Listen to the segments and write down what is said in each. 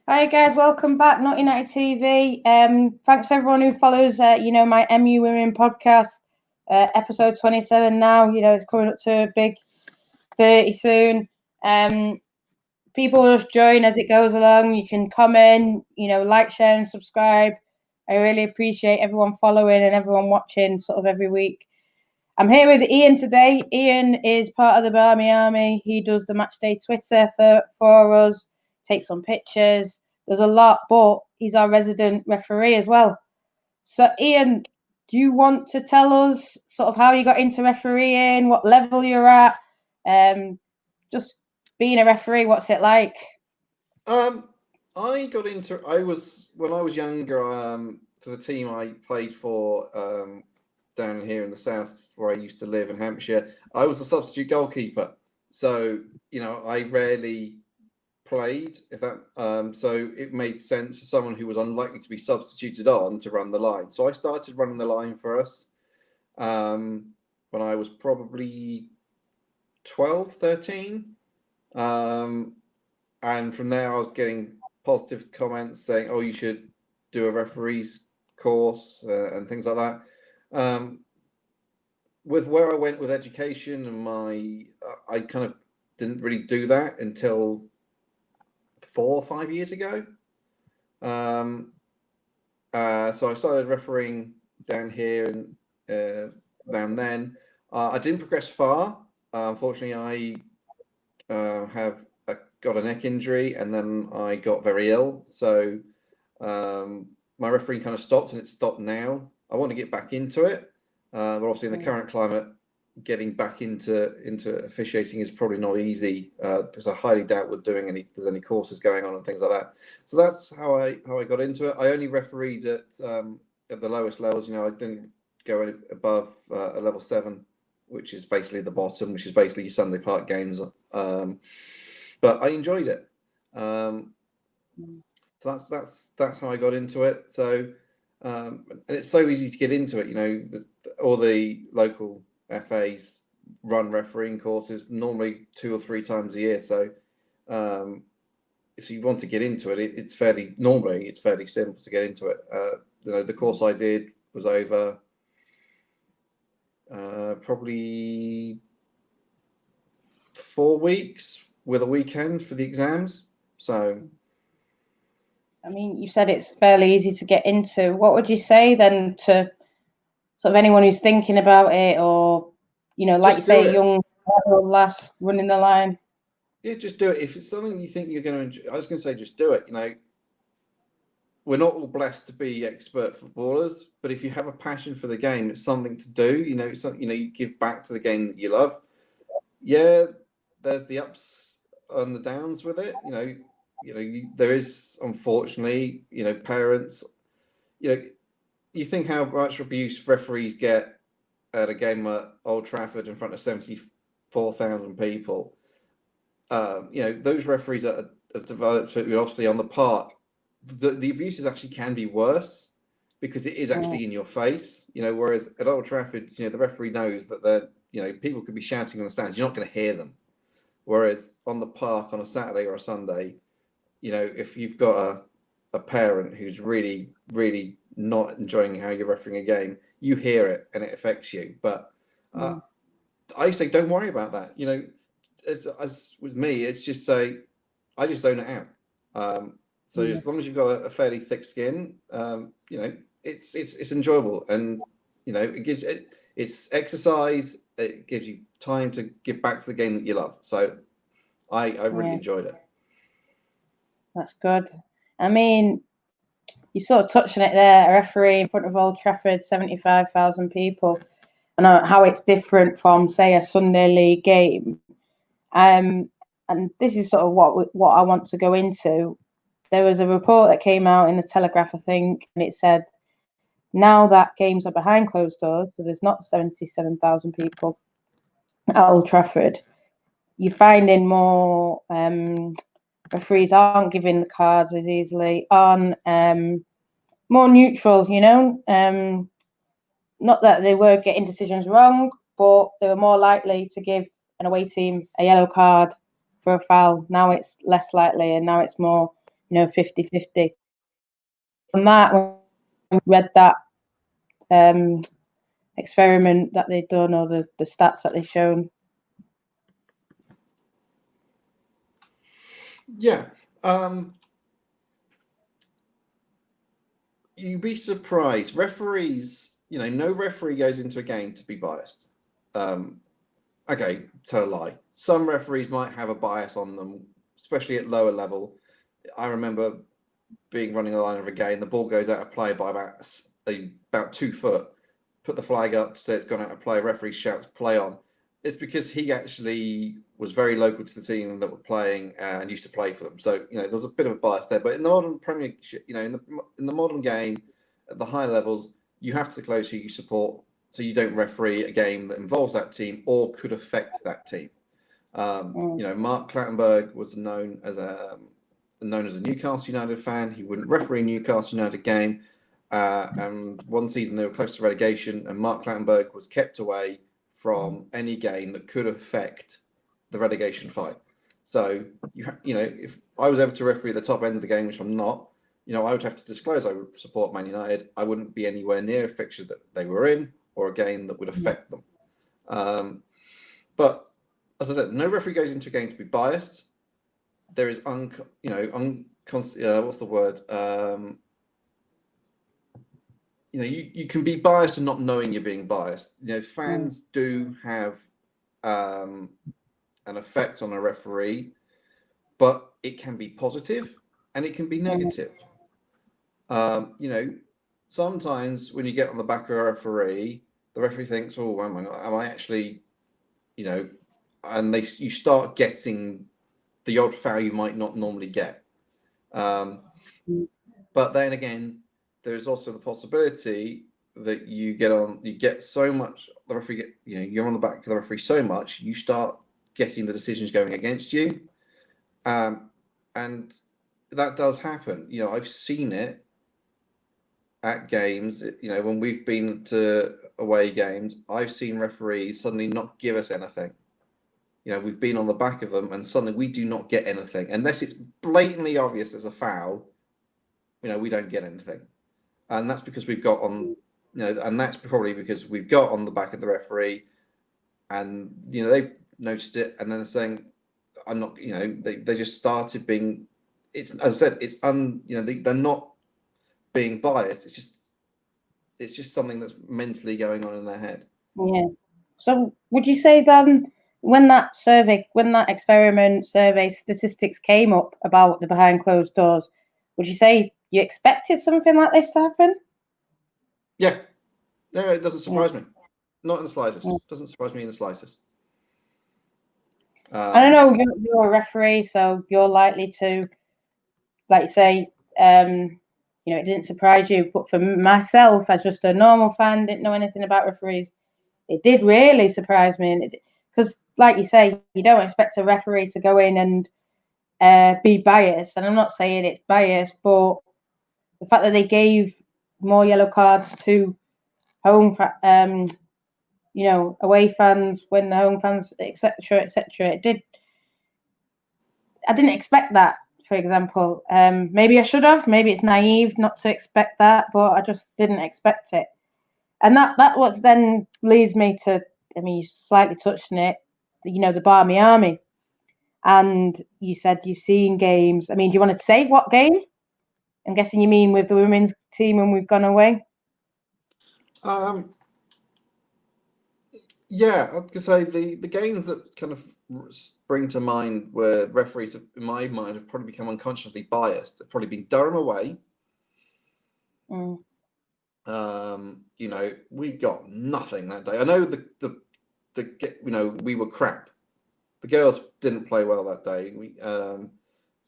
Hi guys, welcome back, Not United TV. Thanks for everyone who follows, my Muwomen podcast, episode 27 now. It's coming up to a big 30 soon. People just join as it goes along. You can comment, like, share, and subscribe. I really appreciate everyone following and everyone watching sort of every week. I'm here with Iain today. Iain is part of the Barmy Army. He does the matchday Twitter for us, takes some pictures. There's a lot, but he's our resident referee as well. So, Iain, do you want to tell us sort of how you got into refereeing, what level you're at? Just being a referee, what's it like? I got into. When I was younger. For the team I played for down here in the south, where I used to live in Hampshire, I was a substitute goalkeeper. So I rarely played. So it made sense for someone who was unlikely to be substituted on to run the line. So I started running the line for us when I was probably 12, 13. And from there, I was getting positive comments saying, "Oh, you should do a referee's course and things like that." With where I went with education and I kind of didn't really do that until 4 or 5 years ago. So I started refereeing down here and down then. I didn't progress far. Unfortunately, I got a neck injury and then I got very ill. So my refereeing kind of stopped, and it's stopped now. I want to get back into it, but obviously in the current climate, getting back into officiating is probably not easy, because I highly doubt there's any courses going on and things like that. So that's how I got into it. I only refereed at the lowest levels. I didn't go any above a level 7, which is basically the bottom, which is basically your Sunday Park games. But I enjoyed it. So that's how I got into it. So and it's so easy to get into it. All the local FAs run refereeing courses normally 2 or 3 times a year. So if you want to get into it, it's fairly simple to get into it. The course I did was over probably 4 weeks with a weekend for the exams. So, I mean, you said it's fairly easy to get into. What would you say then to sort of anyone who's thinking about it, or like you say, young lass running the line? Yeah, just do it. If it's something you think you're going to enjoy, I was going to say, just do it. We're not all blessed to be expert footballers, but if you have a passion for the game, it's something to do. It's something, you give back to the game that you love. Yeah, there's the ups and the downs with it. There is, unfortunately, parents. You think how much abuse referees get at a game at Old Trafford in front of 74,000 people. Those referees that have developed, obviously on the park, the abuses actually can be worse because it is actually in your face. Whereas at Old Trafford, the referee knows that people could be shouting on the stands. You're not going to hear them. Whereas on the park on a Saturday or a Sunday, if you've got a parent who's really, really not enjoying how you're refereeing a game, you hear it and it affects you. But I say, don't worry about that. As with me, it's just I just zone it out. So as long as you've got a fairly thick skin, it's enjoyable, and it gives it's exercise. It gives you time to give back to the game that you love. So I really enjoyed it. That's good. I mean, you sort of touched on it there. A referee in front of Old Trafford, 75,000 people, and how it's different from, say, a Sunday league game. And this is sort of what I want to go into. There was a report that came out in the Telegraph, I think, and it said now that games are behind closed doors, so there's not 77,000 people at Old Trafford, you're finding more referees aren't giving the cards as easily, on more neutral, not that they were getting decisions wrong, but they were more likely to give an away team a yellow card for a foul. Now it's less likely, and now it's more, 50-50. And that, when we read that experiment that they'd done, or the stats that they'd shown. Yeah. You'd be surprised. Referees, no referee goes into a game to be biased. Okay, tell a lie. Some referees might have a bias on them, especially at lower level. I remember running the line of a game, the ball goes out of play by about 2 foot. Put the flag up to say it's gone out of play. Referee shouts "play on." It's because he actually was very local to the team that were playing and used to play for them. So there's a bit of a bias there. But in the modern Premiership, in the modern game, at the high levels, you have to close who you support, so you don't referee a game that involves that team or could affect that team. Mark Clattenburg was known as a Newcastle United fan. He wouldn't referee a Newcastle United game. And one season they were close to relegation, and Mark Clattenburg was kept away from any game that could affect the relegation fight. So if I was ever to referee the top end of the game, which I'm not, I would have to disclose I would support Man United. I wouldn't be anywhere near a fixture that they were in or a game that would affect them. But as I said, no referee goes into a game to be biased. There is what's the word? You can be biased and not knowing you're being biased. Fans do have an effect on a referee, but it can be positive and it can be negative. Sometimes when you get on the back of a referee, the referee thinks, "Oh, am I actually?" And you start getting the odd foul you might not normally get. But then again, there's also the possibility that you're on the back of the referee so much, you start getting the decisions going against you. And that does happen. I've seen it at games, when we've been to away games, I've seen referees suddenly not give us anything. We've been on the back of them and suddenly we do not get anything. Unless it's blatantly obvious as a foul, we don't get anything. And that's because we've got on, and that's probably because we've got on the back of the referee and, they've noticed it and then they're saying, I'm not, they just started being, as I said, they're not being biased. It's just something that's mentally going on in their head. Yeah. So would you say then, when that experiment survey statistics came up about the behind closed doors, would you say you expected something like this to happen? Yeah. No, it doesn't surprise me. Not in the slightest. It doesn't surprise me in the slightest. I don't know, you're a referee, so you're likely to, like you say, it didn't surprise you. But for myself, as just a normal fan, didn't know anything about referees, it did really surprise me. Because, like you say, you don't expect a referee to go in and be biased. And I'm not saying it's biased, but the fact that they gave more yellow cards to home, away fans when the home fans, etc., etc. I didn't expect that, for example. Maybe I should have. Maybe it's naive not to expect that, but I just didn't expect it. And that what then leads me to, you slightly touched on it, the Barmy Army. And you said you've seen games. Do you want to say what game? I'm guessing you mean with the women's team when we've gone away. Yeah, I could say the games that kind of spring to mind where referees, in my mind, have probably become unconsciously biased. Have probably been Durham away. We got nothing that day. I know we were crap. The girls didn't play well that day.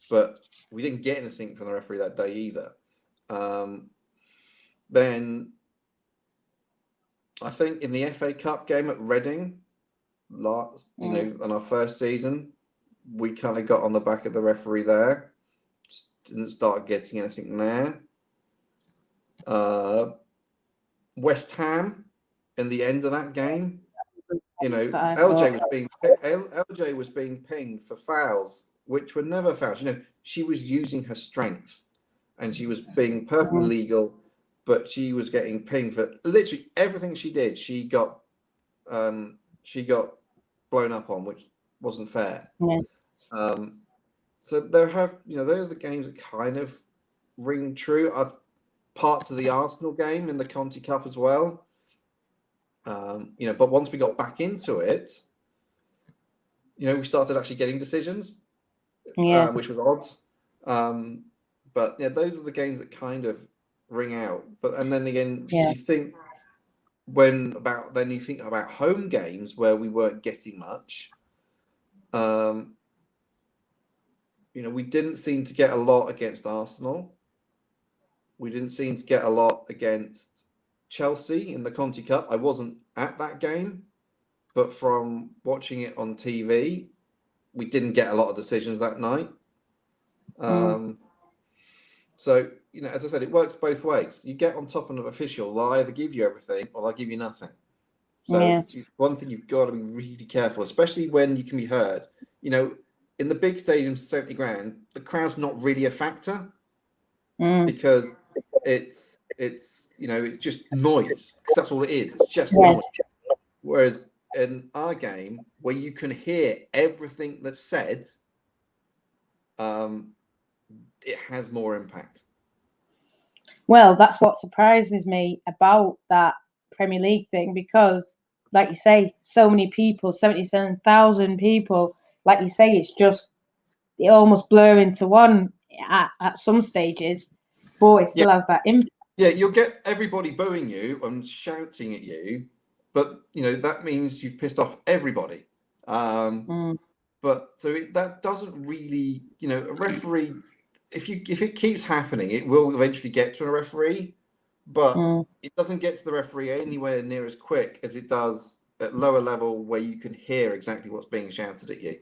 But we didn't get anything from the referee that day either. Then I think in the FA Cup game at Reading, in our first season, we kind of got on the back of the referee there. Just didn't start getting anything there. West Ham, in the end of that game, LJ was being pinged for fouls which were never fouls. You know, she was using her strength, and she was being perfectly legal, but she was getting pinged for literally everything she did. She got blown up on, which wasn't fair. Yeah. So there have, you know, those are the games that kind of ring true. Parts of the Arsenal game in the Conti Cup as well. You know, but once we got back into it, you know, we started actually getting decisions, which was odd. But yeah, those are the games that kind of ring out. But and then again, you think you think about home games where we weren't getting much. You know, we didn't seem to get a lot against Arsenal. We didn't seem to get a lot against Chelsea in the Conti Cup. I wasn't at that game, but from watching it on TV, we didn't get a lot of decisions that night. So, you know, as I said, it works both ways. You get on top of an official, they'll either give you everything or they'll give you nothing. So it's one thing you've got to be really careful, especially when you can be heard. You know, in the big stadiums, 70 grand, the crowd's not really a factor because it's you know, it's just noise. Because that's all it is. It's just noise. Whereas in our game, where you can hear everything that's said, it has more impact. Well, that's what surprises me about that Premier League thing, because, like you say, so many people, 77,000 people, like you say, it almost blur into one at some stages, but it still has that impact. Yeah, you'll get everybody booing you and shouting at you, but you know that means you've pissed off everybody. But so that doesn't really, you know, a referee. If it keeps happening, it will eventually get to a referee, but it doesn't get to the referee anywhere near as quick as it does at lower level where you can hear exactly what's being shouted at you.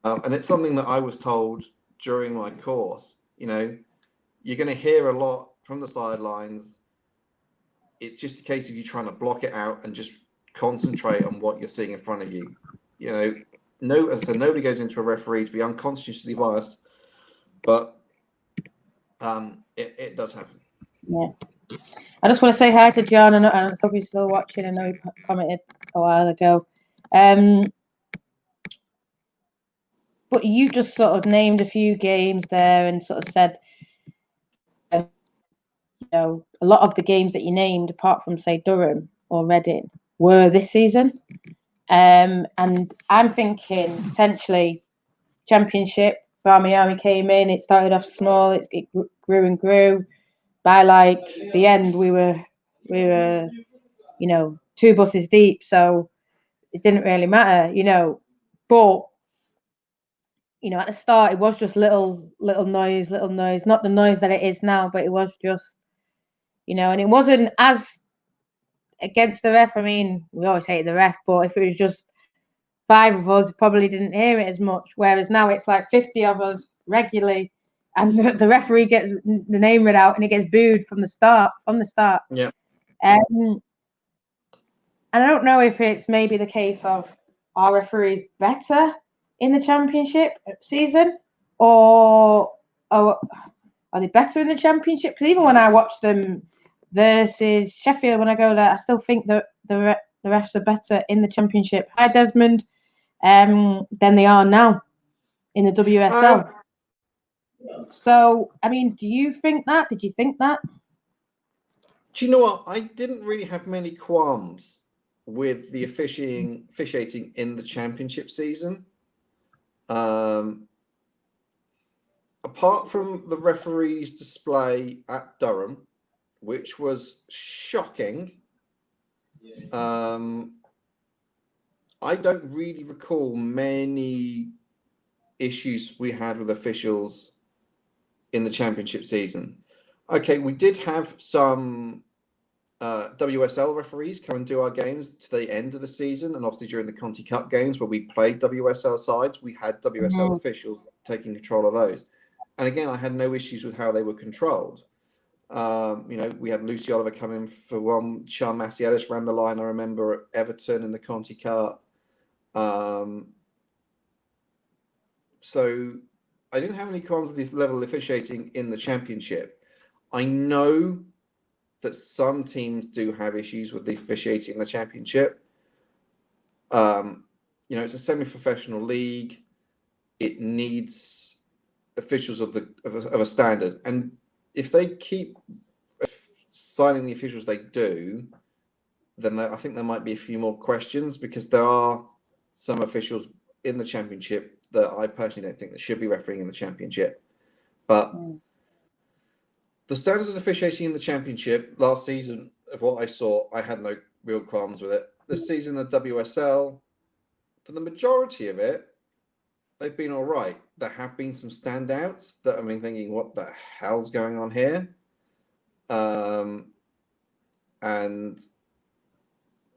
And it's something that I was told during my course. You know, you're going to hear a lot from the sidelines. It's just a case of you trying to block it out and just concentrate on what you're seeing in front of you. You know, as I said, nobody goes into a referee to be unconsciously biased, but it does happen. Yeah. I just want to say hi to John, and I hope he's still watching. I know he commented a while ago. But you just sort of named a few games there and sort of said, you know, a lot of the games that you named, apart from, say, Durham or Reading, were this season. And I'm thinking potentially Championship. Barmiami came in. It started off small. It grew and grew. By like the end, we were, you know, 2 buses deep. So it didn't really matter, you know. But you know, at the start, it was just little noise, not the noise that it is now, but it was just, you know, and it wasn't as against the ref. I mean, we always hate the ref, but if it was just 5 of us, probably didn't hear it as much. Whereas now it's like 50 of us regularly, and the referee gets the name read out and it gets booed from the start. Yeah. And I don't know if it's maybe the case of our referees better in the Championship season, or are they better in the Championship? Because even when I watch them versus Sheffield, when I go there, I still think that the refs are better in the Championship. Hi, Desmond. Than they are now in the WSL. So, I mean, do you think that? Did you think that? Do you know what? I didn't really have many qualms with the officiating in the Championship season. Apart from the referee's display at Durham, which was shocking, I don't really recall many issues we had with officials in the Championship season. Okay, we did have some WSL referees come and do our games to the end of the season, and obviously during the Conti Cup games where we played WSL sides, we had WSL officials taking control of those. And again, I had no issues with how they were controlled. You know, we had Lucy Oliver come in for one. Sian Massey-Ellis ran the line, I remember, at Everton in the Conti Cup. So I didn't have any cons with this level of officiating in the championship. I know that some teams do have issues with the officiating in the championship. It's a semi-professional league. It needs officials of a standard, and if they keep signing the officials they do, then I think there might be a few more questions, because there are some officials in the championship that I personally don't think that should be refereeing in the championship. But the standards of officiating in the championship last season, of what I saw, I had no real qualms with it. This season, the WSL, for the majority of it, they've been all right. There have been some standouts that I've been thinking, what the hell's going on here?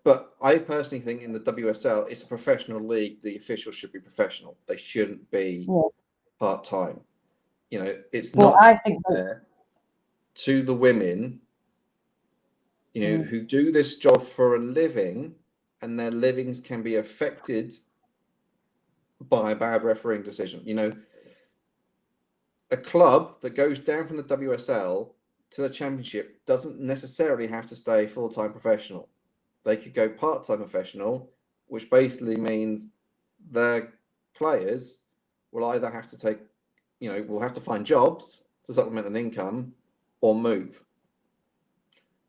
But I personally think in the WSL, it's a professional league. The officials should be professional. They shouldn't be part-time. It's not fair to the women, who do this job for a living, and their livings can be affected by a bad refereeing decision. A club that goes down from the WSL to the championship doesn't necessarily have to stay full-time professional. They could go part-time professional, which basically means their players will either have to will have to find jobs to supplement an income or move.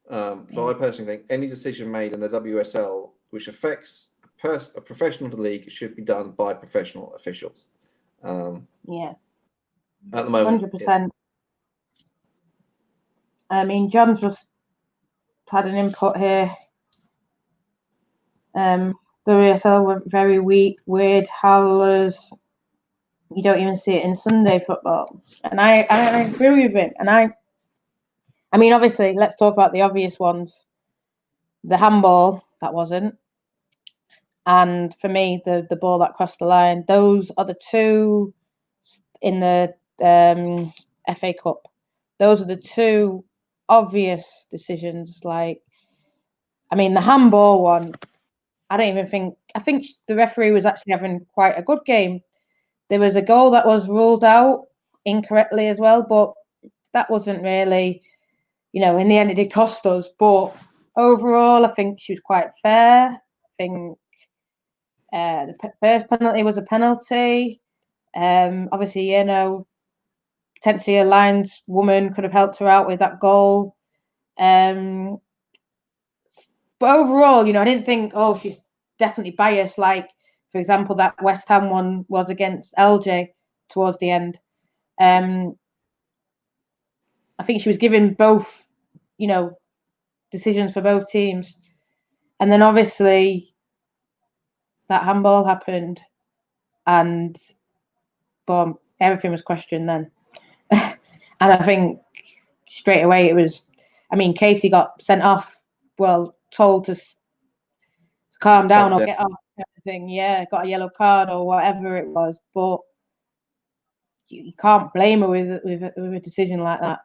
So I personally think any decision made in the WSL which affects a professional league should be done by professional officials. At the moment, 100%. I mean, John's just had an input here. The WSL were very weak, weird howlers. You don't even see it in Sunday football, and I agree with him. And I mean, obviously, let's talk about the obvious ones. The handball, that wasn't. And for me, the ball that crossed the line, those are the two in the FA Cup. Those are the two obvious decisions. Like, I mean, the handball one, I think the referee was actually having quite a good game. There was a goal that was ruled out incorrectly as well, but that wasn't really, in the end it did cost us. But overall, I think she was quite fair. I think the first penalty was a penalty. Obviously, potentially a lineswoman could have helped her out with that goal. But overall, I didn't think, she's definitely biased. Like, for example, that West Ham one was against LJ towards the end. I think she was giving both, decisions for both teams. And then obviously that handball happened and boom, everything was questioned then. And I think straight away it was, Casey got sent off, told to calm down or get off, kind of thing. Yeah, got a yellow card or whatever it was. But you can't blame her with a decision like that.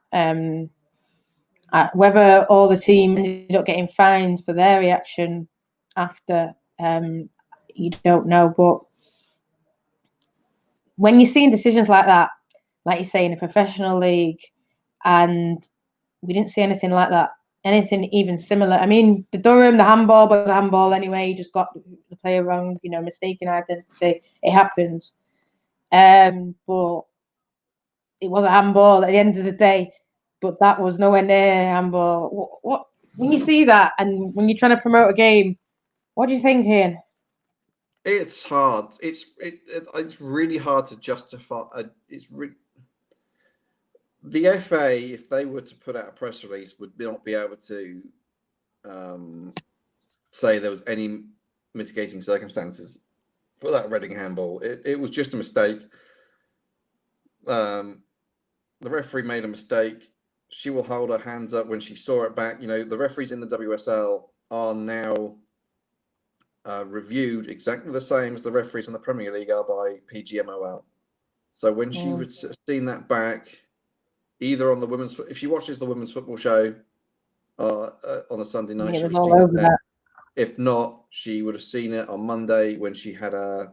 Whether all the team ended up getting fines for their reaction after, you don't know. But when you're seeing decisions like that, like you say, in a professional league, and we didn't see anything like that, anything even similar. I mean, the Durham, the handball was a handball anyway. You just got the player wrong, mistaken identity. It happens. But it was a handball at the end of the day. But that was nowhere near handball. What when you see that, and when you're trying to promote a game, what do you think, Iain? It's hard. It's really hard to justify. The FA, if they were to put out a press release, would not be able to say there was any mitigating circumstances for that Reading handball. It was just a mistake. The referee made a mistake. She will hold her hands up when she saw it back. The referees in the WSL are now reviewed exactly the same as the referees in the Premier League are by PGMOL. So when she would have seen that back, either on the if she watches the women's football show on a Sunday night, she would have seen it then. If not, she would have seen it on Monday when she had her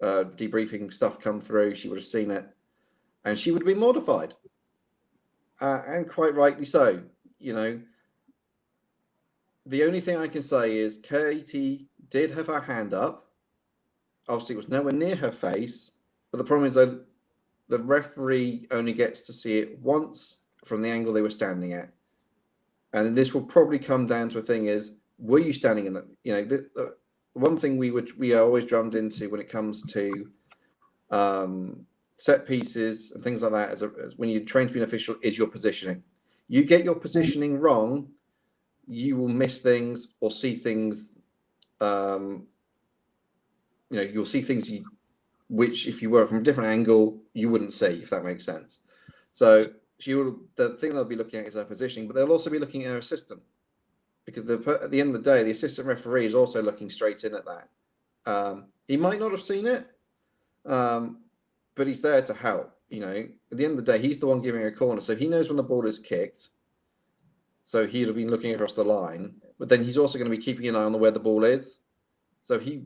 debriefing stuff come through, she would have seen it, and she would have been mortified, and quite rightly so. You know, the only thing I can say is Katie did have her hand up. Obviously, it was nowhere near her face, but the problem is though, the referee only gets to see it once from the angle they were standing at, and this will probably come down to a thing: is were you standing in the? You know, the one thing we are always drummed into when it comes to set pieces and things like that, as when you train to be an official, is your positioning. You get your positioning wrong, you will miss things or see things. You know, you'll see things which, if you were from a different angle, you wouldn't see, if that makes sense. So the thing they'll be looking at is her positioning, but they'll also be looking at her assistant, because at the end of the day, the assistant referee is also looking straight in at that. He might not have seen it, but he's there to help. You know, at the end of the day, he's the one giving a corner, so he knows when the ball is kicked. So he'd have been looking across the line, but then he's also going to be keeping an eye on where the ball is. So he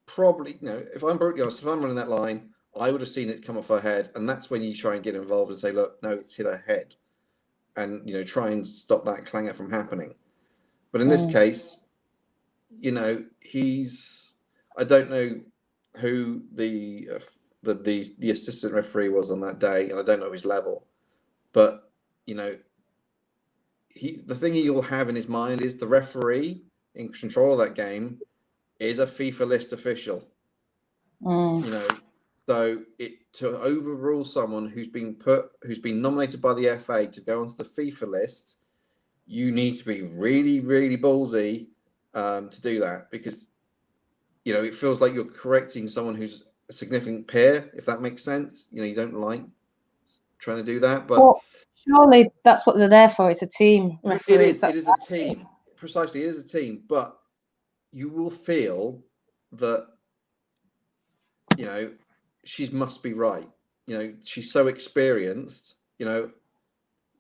probably, you know, if I'm brutally honest, if I'm running that line, I would have seen it come off her head, and that's when you try and get involved and say, look, no, it's hit her head, and, you know, try and stop that clanger from happening. But in this case, you know, I don't know who the assistant referee was on that day, and I don't know his level, but, you know, the thing he'll have in his mind is the referee in control of that game is a FIFA list official. You know, so to overrule someone who's been nominated by the FA to go onto the FIFA list, you need to be really, really ballsy to do that, because, you know, it feels like you're correcting someone who's a significant peer, if that makes sense. You know, you don't like trying to do that, but surely that's what they're there for. It's a team referee. It is a team. Precisely, it is a team. But you will feel that, you know, she must be right. You know, she's so experienced. You know,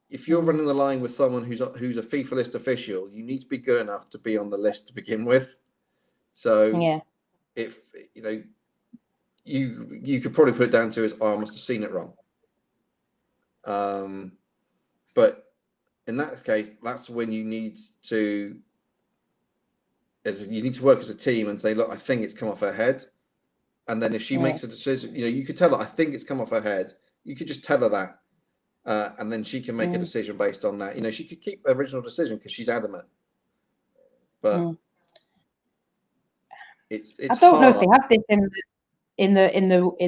if you're running the line with someone who's a FIFA list official, you need to be good enough to be on the list to begin with. So yeah, if, you know, you could probably put it down to I must have seen it wrong. But in that case, that's when you need to work as a team and say, look, I think it's come off her head. And then if she makes a decision, you know, you could tell her, I think it's come off her head. You could just tell her that. And then she can make a decision based on that. You know, she could keep the original decision because she's adamant. But it's I don't know if hard. they have this in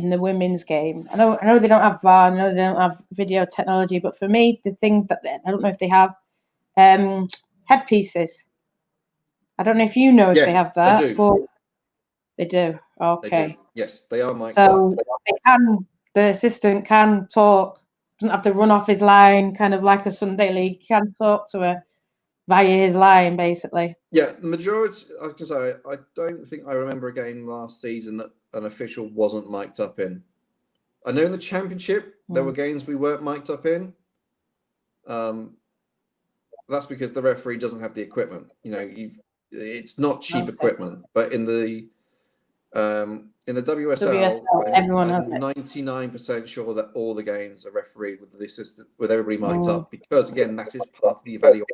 the women's game. I know they don't have VAR, I know they don't have video technology, but for me, the thing that I don't know if they have headpieces. I don't know if you know if they have that. They do. But they do. Okay. They do. Yes, they are mic'd up. The assistant can talk, doesn't have to run off his line, kind of like a Sunday league. He can talk to her via his line, basically. Yeah, the majority, I can say, I don't think I remember a game last season that an official wasn't mic'd up in. I know in the Championship, there were games we weren't mic'd up in. That's because the referee doesn't have the equipment. You know, it's not cheap equipment, but in the WSL everyone I'm 99% sure that all the games are refereed with the assistant, with everybody mic'd up, because again, that is part of the evaluation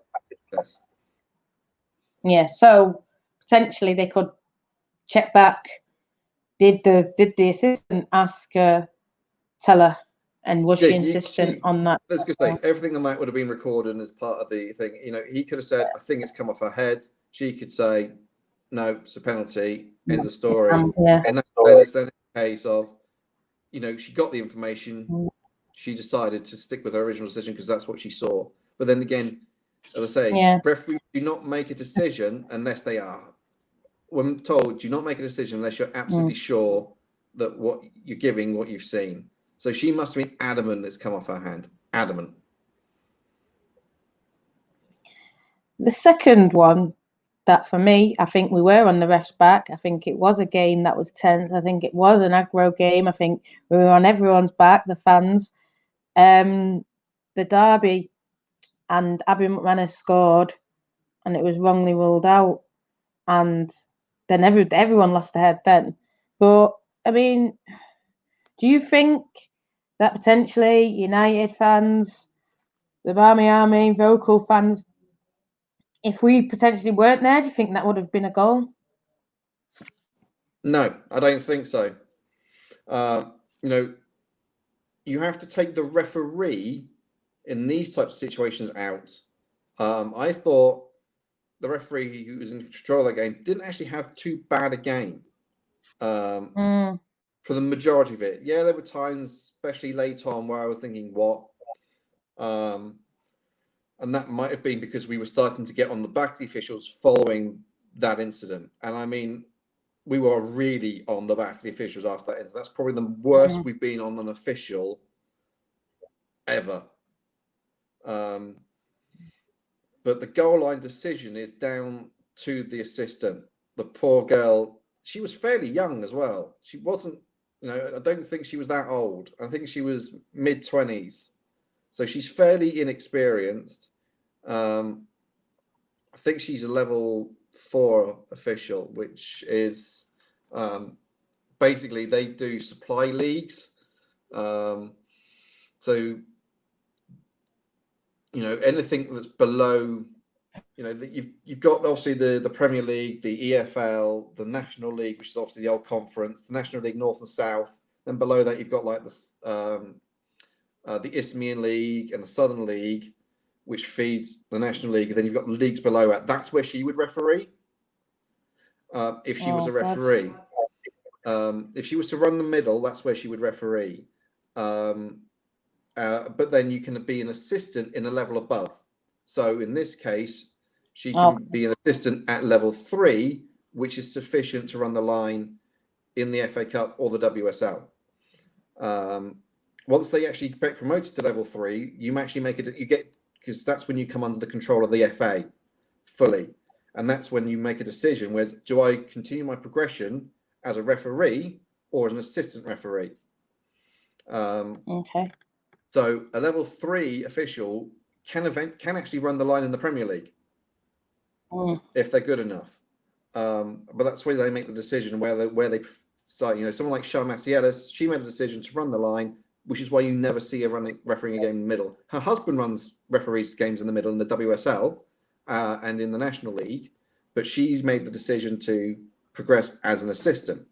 process. Yeah, so potentially they could check back. Did the assistant ask tell her, and was she insistent on that? Let's just say everything on that would have been recorded as part of the thing. You know, he could have said, I think it's come off her head. She could say, no, it's a penalty, end of story. And then it's then a case of, you know, she got the information, she decided to stick with her original decision because that's what she saw. But then again, as I say, referees do not make a decision unless they are, when told, do not make a decision unless you're absolutely sure that what you're giving, what you've seen. So she must have been adamant it's come off her hand. Adamant. The second one, that for me, I think we were on the ref's back. I think it was a game that was tense. I think it was an aggro game. I think we were on everyone's back, the fans. The derby, and Abby McManus scored, and it was wrongly ruled out, and then everyone lost their head then. But I mean, do you think that potentially United fans, the Barmy Army, vocal fans, if we potentially weren't there, do you think that would have been a goal? No, I don't think so. You know, you have to take the referee in these types of situations out. I thought the referee who was in control of that game didn't actually have too bad a game for the majority of it. Yeah, there were times, especially late on, where I was thinking, what? And that might have been because we were starting to get on the back of the officials following that incident. And I mean, we were really on the back of the officials after that incident. That's probably the worst we've been on an official ever. But the goal line decision is down to the assistant. The poor girl, she was fairly young as well. She wasn't, I don't think she was that old. I think she was mid-20s. So she's fairly inexperienced. I think she's a level 4 official, which is basically they do supply leagues. So anything that's below, you've got obviously the Premier League, the EFL, the National League, which is obviously the old conference, the National League North and South. Then below that, you've got like the Isthmian League and the Southern League, which feeds the National League. And then you've got the leagues below it. That's where she would referee if she was a referee. If she was to run the middle, that's where she would referee. But then you can be an assistant in a level above. So in this case, she can be an assistant at level 3, which is sufficient to run the line in the FA Cup or the WSL. Once they actually get promoted to level 3, you actually because that's when you come under the control of the FA fully. And that's when you make a decision, where do I continue my progression as a referee or as an assistant referee? Okay. So a level 3 official can actually run the line in the Premier League if they're good enough. But that's where they make the decision where they start. Someone like Shah Macielas, she made a decision to run the line, which is why you never see her refereeing a game in the middle. Her husband referees games in the middle in the WSL and in the National League, but she's made the decision to progress as an assistant.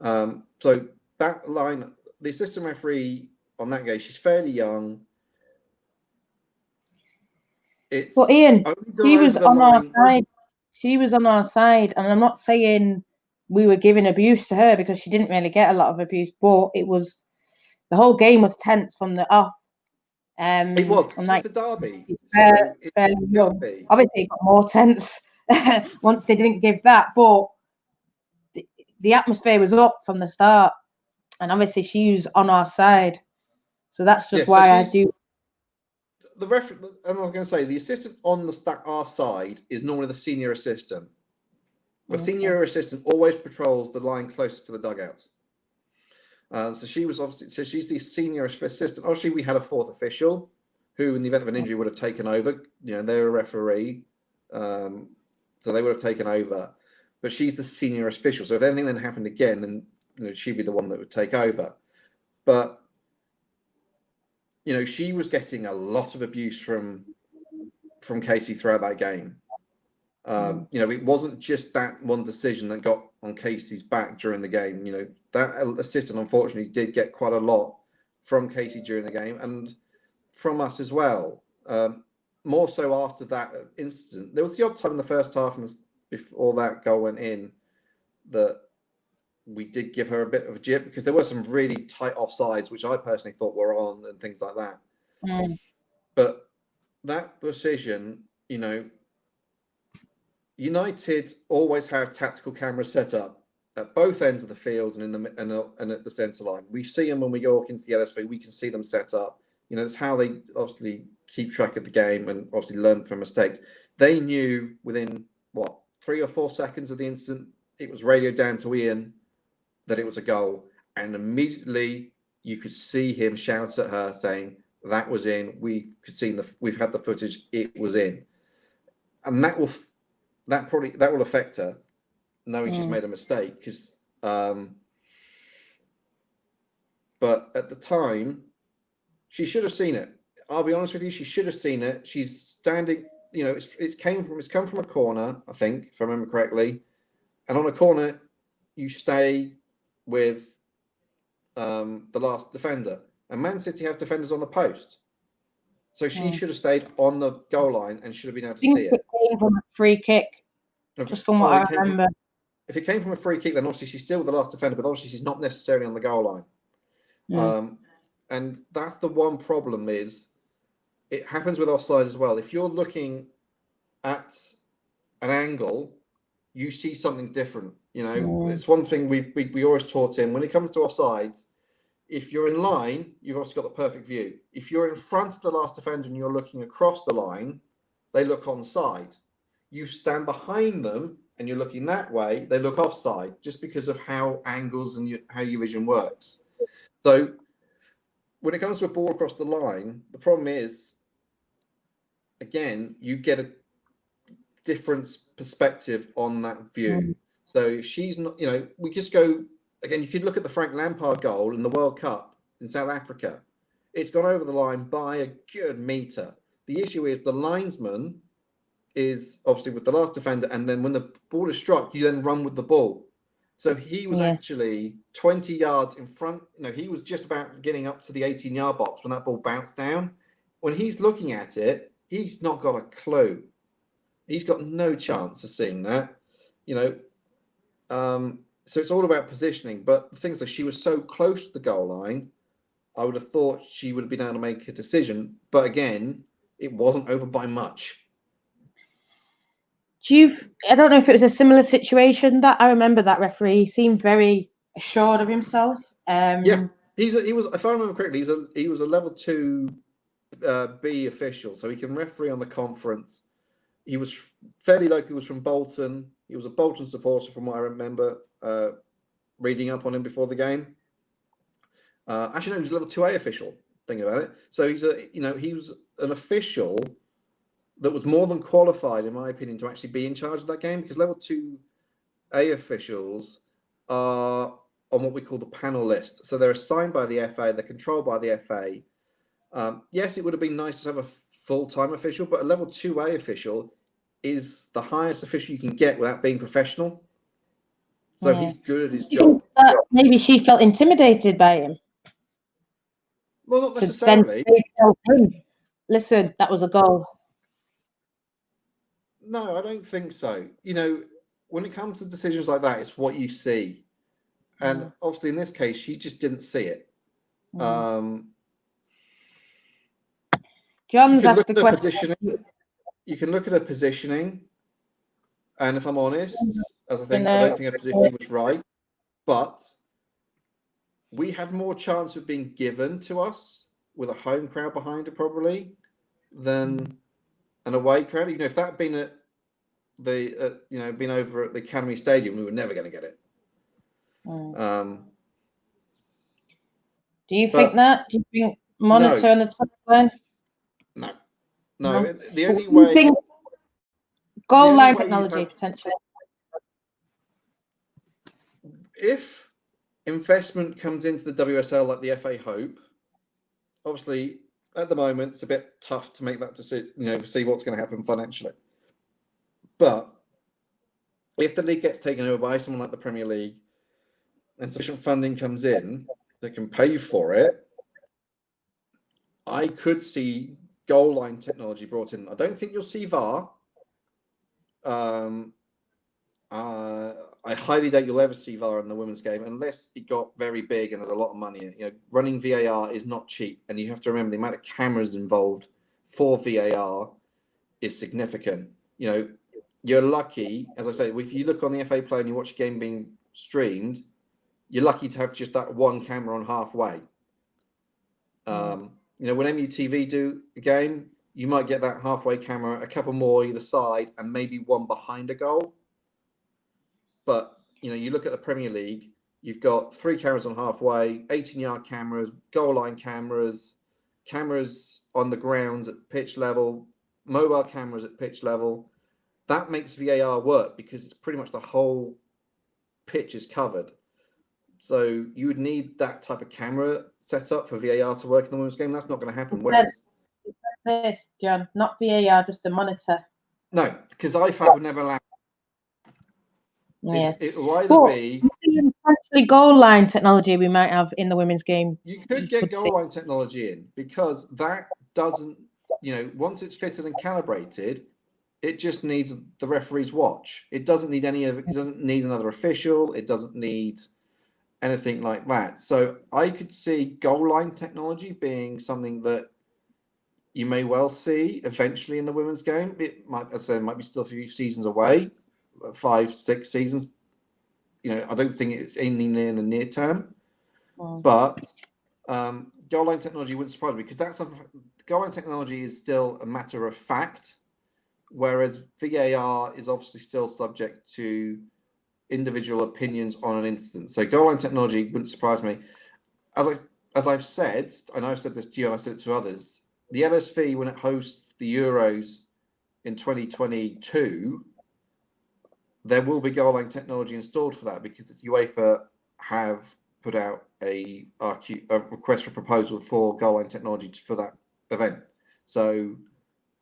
So that line, the assistant referee on that game, she's fairly young. But Ian, she was on our side. She was on our side, and I'm not saying we were giving abuse to her, because she didn't really get a lot of abuse. But the whole game was tense from the off. It was. It's a derby. Obviously, it got more tense once they didn't give that. But the atmosphere was up from the start, and obviously she was on our side. So that's just why I do. The referee, and I was going to say, the assistant on our side is normally the senior assistant. The senior assistant always patrols the line closest to the dugouts. So she's the senior assistant. Obviously, we had a 4th official who, in the event of an injury, would have taken over. They're a referee, so they would have taken over. But she's the senior official. So if anything then happened again, then she'd be the one that would take over. But she was getting a lot of abuse from Casey throughout that game. It wasn't just that one decision that got on Casey's back during the game. That assistant unfortunately did get quite a lot from Casey during the game, and from us as well. More so after that incident. There was the odd time in the first half and before that goal went in that we did give her a bit of a jip, because there were some really tight offsides, which I personally thought were on, and things like that. But that decision, United always have tactical cameras set up at both ends of the field and and at the centre line. We see them when we walk into the LSV. We can see them set up. That's how they obviously keep track of the game and obviously learn from mistakes. They knew within 3 or 4 seconds of the incident, it was radioed down to Iain that it was a goal, and immediately you could see him shout at her saying that was in. We've had the footage. It was in, and that will affect her, knowing she's made a mistake, because But at the time, she should have seen it. I'll be honest with you, she should have seen it. She's standing, you know, it's come from a corner, I think, if I remember correctly. And on a corner, you stay with the last defender. And Man City have defenders on the post. So she should have stayed on the goal line and should have been able to see it. It came from a free kick, just from what I remember. If it came from a free kick, then obviously she's still the last defender, but obviously she's not necessarily on the goal line. And that's the one problem is it happens with offside as well. If you're looking at an angle, you see something different. You know, it's one thing we always taught him when it comes to offsides. If you're in line, you've also got the perfect view. If you're in front of the last defender and you're looking across the line, they look onside. You stand behind them and you're looking that way, they look offside, just because of how angles and how your vision works. So when it comes to a ball across the line, the problem is, again, you get a different perspective on that view. So if she's not, you know, we just go, again, you could look at the Frank Lampard goal in the World Cup in South Africa. It's gone over the line by a good metre. The issue is the linesman is obviously with the last defender, and then when the ball is struck, you then run with the ball. So he was actually 20 yards in front. You know, he was just about getting up to the 18-yard box when that ball bounced down. When he's looking at it, he's not got a clue. He's got no chance of seeing that. You know, so it's all about positioning. But the thing is that she was so close to the goal line, I would have thought she would have been able to make a decision. But again, it wasn't over by much. I don't know if it was a similar situation. That I remember that referee seemed very assured of himself. Yeah, he was. If I remember correctly, he was a level 2 B official, so he can referee on the conference. He was fairly local. He was from Bolton. He was a Bolton supporter, from what I remember reading up on him before the game. Actually, no, he was a level 2A official. Thinking about it, so he was an official that was more than qualified, in my opinion, to actually be in charge of that game, because level 2A officials are on what we call the panel list. So they're assigned by the FA, they're controlled by the FA. Yes, it would have been nice to have a full-time official, but a level 2A official is the highest official you can get without being professional. So he's good at his job. Maybe she felt intimidated by him. Well, not necessarily. Listen, that was a goal. No, I don't think so. You know, when it comes to decisions like that, it's what you see. And obviously, in this case, she just didn't see it. John's asked the question. You can look at her positioning. And if I'm honest, I don't think her positioning was right. But we had more chance of being given to us with a home crowd behind her, probably, than an away crowd. You know, if that had been at the been over at the Academy Stadium, we were never going to get it. Do you think that? Do you think monitor on the top line? No. The only way. Think goal line technology potentially. If investment comes into the WSL like the FA hope, obviously at the moment it's a bit tough to make that decision, you know, see what's going to happen financially. But if the league gets taken over by someone like the Premier League and sufficient funding comes in that can pay for it, I could see goal line technology brought in. I don't think you'll see VAR. I highly doubt you'll ever see VAR in the women's game unless it got very big and there's a lot of money in it. You know, running VAR is not cheap, and you have to remember the amount of cameras involved for VAR is significant. You know, you're lucky, as I say, if you look on the FA Play and you watch a game being streamed, you're lucky to have just that one camera on halfway. You know, when MUTV do a game, you might get that halfway camera, a couple more either side, and maybe one behind a goal. But, you know, you look at the Premier League, you've got 3 cameras on halfway, 18-yard cameras, goal line cameras, cameras on the ground at pitch level, mobile cameras at pitch level. That makes VAR work because it's pretty much the whole pitch is covered. So you would need that type of camera set up for VAR to work in the women's game. That's not going to happen. Whereas this, John, not VAR, just a monitor. No, because iFab would never allow. Yeah. It will either be potentially goal line technology we might have in the women's game. You could get goal line technology in, because that doesn't, once it's fitted and calibrated, it just needs the referee's watch. It doesn't need any of it. It doesn't need another official. It doesn't need anything like that. So I could see goal line technology being something that you may well see eventually in the women's game. It might, as I said, might be still a few seasons away, 5, 6 seasons. I don't think it's anywhere in the near term. But goal line technology wouldn't surprise me, because goal line technology is still a matter of fact, whereas VAR is obviously still subject to individual opinions on an instance. So goal line technology wouldn't surprise me. As I've said, and I've said this to you and I said it to others, the LSV, when it hosts the Euros in 2022, there will be goal line technology installed for that, because UEFA have put out a request for proposal for goal line technology for that event. So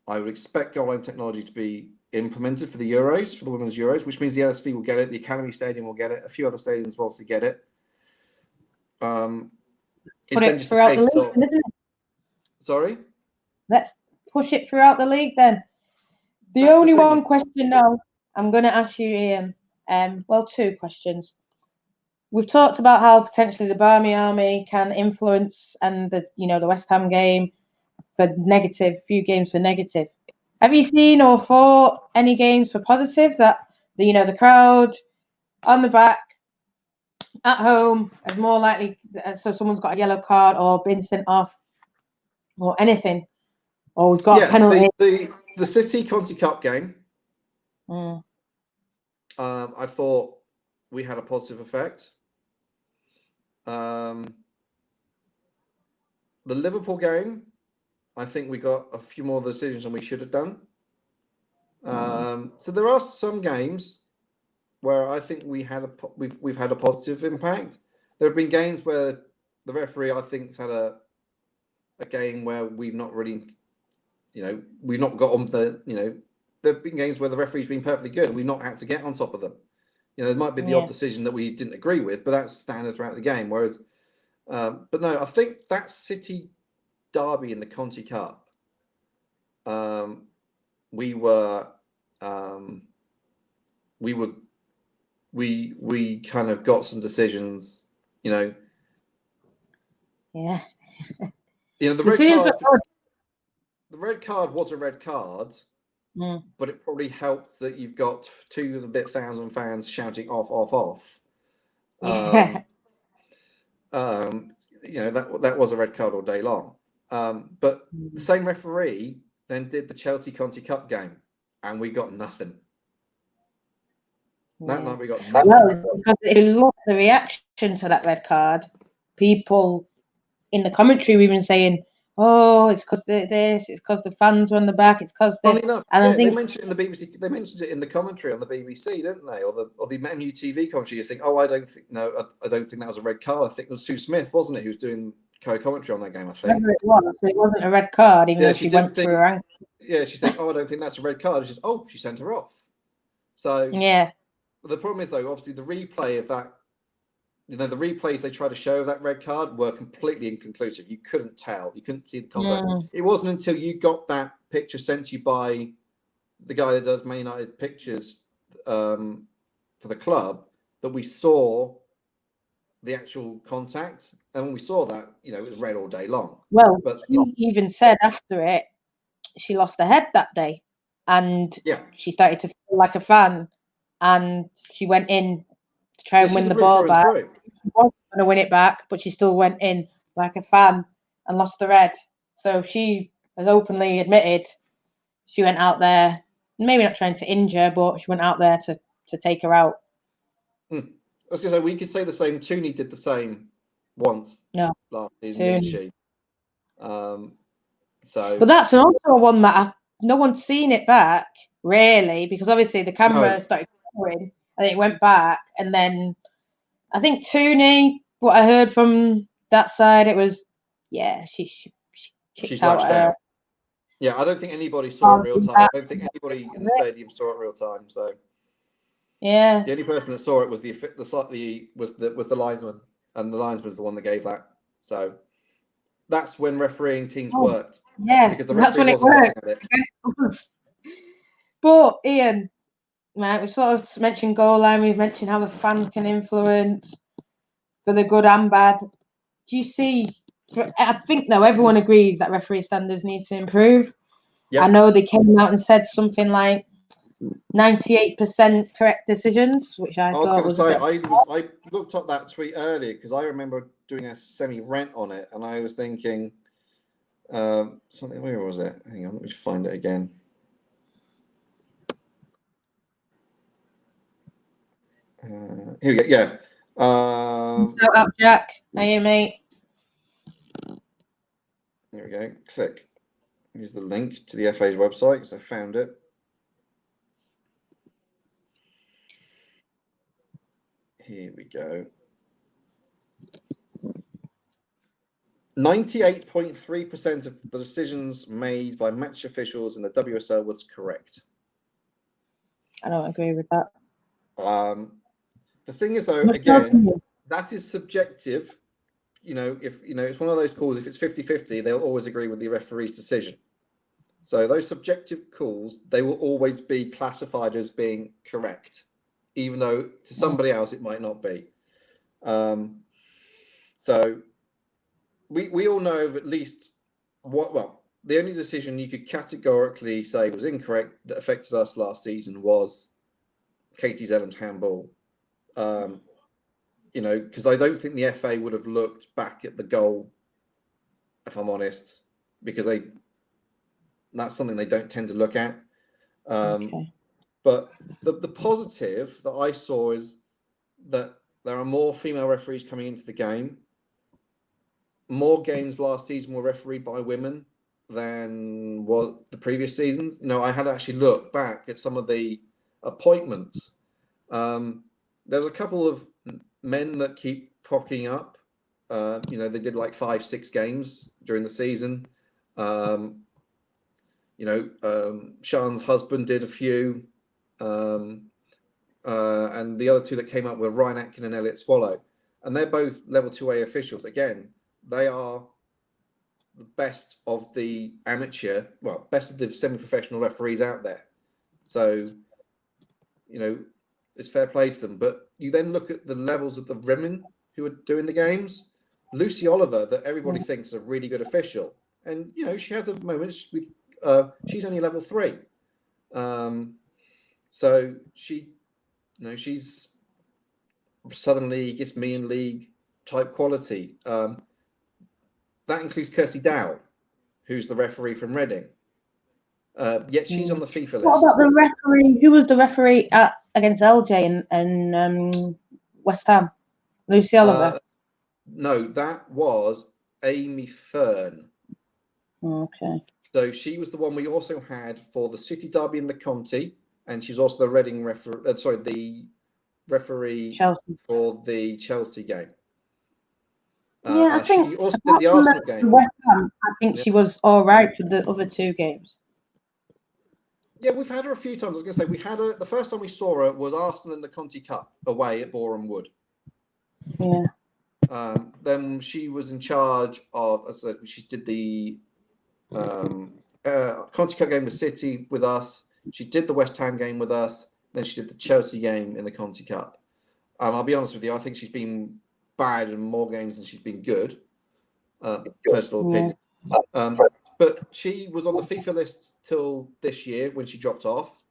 I would expect goal line technology to be implemented for the Euros, for the Women's Euros, which means the LSV will get it, the Academy Stadium will get it, a few other stadiums will also get it. It's then just a case of... Sorry? Let's push it throughout the league then. The only one question now I'm going to ask you, Iain. Well, 2 questions. We've talked about how potentially the Barmy Army can influence, and the West Ham game for negative, few games for negative. Have you seen or thought any games for positive, that the crowd on the back at home is more likely, so someone's got a yellow card or been sent off or anything, or we've got a penalty? The City Conti Cup game, I thought we had a positive effect. The Liverpool game, I think we got a few more decisions than we should have done. So there are some games where I think we've had a positive impact. There have been games where the referee, I think, has had a game where we've not really, we've not got on the, there have been games where the referee's been perfectly good and we've not had to get on top of them. There might be the odd decision that we didn't agree with, but that's standard throughout the game. Whereas, but no, I think that City derby in the Conti Cup, we kind of got some decisions, Yeah. The red card was a red card, but it probably helped that you've got 2,000 fans shouting off. That was a red card all day long. But the same referee then did the Chelsea Conti Cup game, and we got nothing. That night we got nothing. Well, because it lost the reaction to that red card. People in the commentary were even saying, "Oh, it's because this. It's because the fans were on the back. It's because." Funny enough, I think they mentioned it in the BBC. They mentioned it in the commentary on the BBC, didn't they? Or the MUTV commentary. You think, I don't think that was a red card. I think it was Sue Smith, wasn't it, who was doing co-commentary on that game? I think. Whatever it wasn't a red card, even though she went through her ankle. Yeah, she thinks, I don't think that's a red card. She says, she sent her off. So yeah. The problem is, though, obviously the replay of that, the replays they try to show of that red card were completely inconclusive. You couldn't tell. You couldn't see the contact. It wasn't until you got that picture sent to you by the guy that does Man United pictures for the club that we saw the actual contact. And when we saw that, it was red all day long. Well, but she even said after it, she lost her head that day. And she started to feel like a fan. And she went in to try and win the ball back. She was going to win it back, but she still went in like a fan and lost the red. So she has openly admitted she went out there, maybe not trying to injure, but she went out there to take her out. I was going to say, we could say the same. Tooney did the same once last season, didn't she? But that's also one that no one's seen it back, really, because obviously the camera started going and it went back, and then I think Tooney, what I heard from that side, it was, she kicked She's out lashed her. out. Yeah, I don't think anybody saw it real time. I don't think anybody in the stadium saw it real time. So yeah, the only person that saw it was the linesman, and the linesman's the one that gave that. So that's when refereeing teams worked. Yeah, Because the that's referee when it wasn't worked. looking at it. But Ian, right, we sort of mentioned goal line. We've mentioned how the fans can influence for the good and bad. Do you see? I think though everyone agrees that referee standards need to improve. Yes. I know they came out and said something like 98% correct decisions, which I was thought going to say, I looked up that tweet earlier because I remember doing a semi-rant on it, and I was thinking something. Where was it? Hang on, let me find it again. Here we go. Yeah. Shout out, Jack. Hey, mate. There we go. Click. Here's the link to the FA's website because I found it. Here we go. 98.3% of the decisions made by match officials in the WSL was correct. I don't agree with that. The thing is, though, again, that is subjective. If it's one of those calls, if it's 50-50, they'll always agree with the referee's decision. So those subjective calls, they will always be classified as being correct, even though to somebody else it might not be. So we all know of at least the only decision you could categorically say was incorrect that affected us last season was Katie Zellam's handball. Because I don't think the FA would have looked back at the goal, if I'm honest, because that's something they don't tend to look at. Okay. But the positive that I saw is that there are more female referees coming into the game. More games last season were refereed by women than was the previous seasons. I had actually looked back at some of the appointments. There's a couple of men that keep popping up. They did like 5-6 games during the season. Sean's husband did a few. And the other two that came up were Ryan Atkin and Elliot Swallow. And they're both level 2A officials. Again, they are the best of the best of the semi-professional referees out there. So, it's fair play to them. But you then look at the levels of the women who are doing the games. Lucy Oliver, that everybody thinks is a really good official. And, she has a moment with, she's only level 3. So she's Southern League, Isthmian League type quality. That includes Kirsty Dow, who's the referee from Reading. Yet she's on the FIFA list. What about the referee? Who was the referee against LJ and West Ham? Lucy Oliver? No, that was Amy Fern. Okay. So she was the one we also had for the City Derby and the Conti, and she's also the Reading referee. The referee Chelsea. For the Chelsea game. I think she also did the Arsenal game. West Ham, I think she was all right for the other 2 games. Yeah, we've had her a few times. I was going to say we had her. The first time we saw her was Arsenal in the Conti Cup away at Boreham Wood. Yeah. Then she was in charge of, as I said, she did the Conti Cup game with City with us. She did the West Ham game with us. Then she did the Chelsea game in the Conti Cup. And I'll be honest with you, I think she's been bad in more games than she's been good. Personal opinion. But she was on the FIFA list till this year when she dropped off.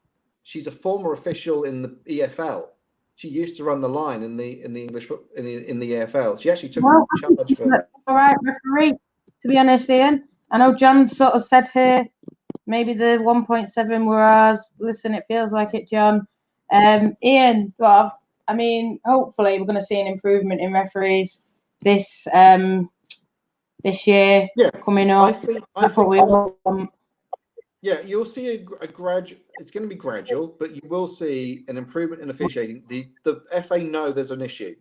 She's a former official in the EFL. She used to run the line in the English in the EFL. She actually took charge for. All right, referee. To be honest, Ian, I know John sort of said here maybe the 1.7 were ours. Listen, it feels like it, John. Ian, well, I mean, hopefully we're going to see an improvement in referees this year coming up. I think we want. Yeah, you'll see a gradual. It's going to be gradual, but you will see an improvement in officiating. The FA know there's an issue.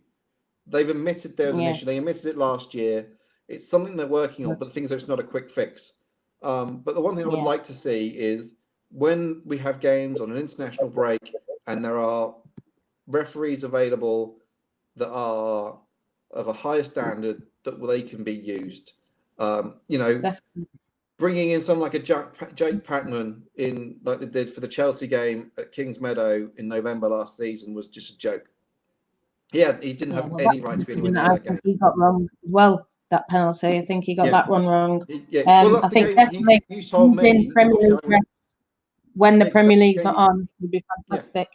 they've admitted there's an Yeah. issue. They admitted it last year. It's something they're working on, but the thing is, it's not a quick fix. But the one thing I would like to see is when we have games on an international break and there are referees available that are of a higher standard that they can be used. You know, Definitely. bringing in someone like a Jake Packman in, like they did for the Chelsea game at Kings Meadow in November last season, was just a joke. He didn't have any right to be anywhere near that game. He got wrong as well, that penalty. I think he got that one wrong. Well, that's I the think game. definitely You told me Premier League when the Premier League's not on would be fantastic,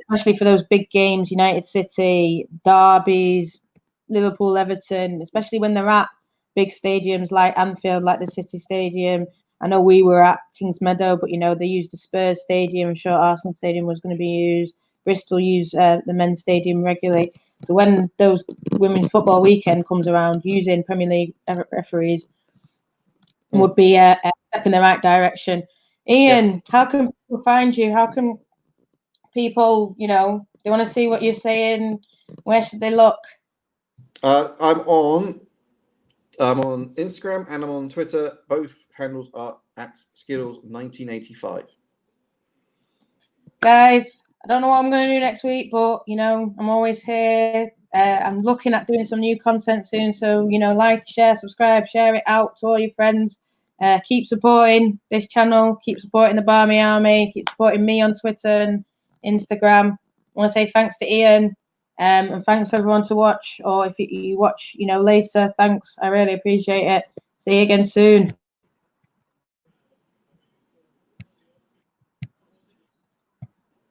especially for those big games, United City, derbies, Liverpool, Everton, especially when they're at big stadiums like Anfield, like the City Stadium. I know we were at Kings Meadow, but, you know, they used the Spurs Stadium. I'm sure Arsenal Stadium was going to be used. Bristol use the men's stadium regularly. So when those women's football weekend comes around, using Premier League referees would be a step in the right direction. Iain, how can people find you? How can people, you know, they want to see what you're saying? Where should they look? I'm on Instagram and I'm on Twitter. Both handles are at Skittles1985. Guys, I don't know what I'm going to do next week, but, you know, I'm always here. I'm looking at doing some new content soon. So, you know, like, share, subscribe, share it out to all your friends. Keep supporting this channel. Keep supporting the Barmy Army. Keep supporting me on Twitter and Instagram. I want to say thanks to Iain. And thanks for everyone to watch. Or if you watch, you know, later, thanks. I really appreciate it. See you again soon.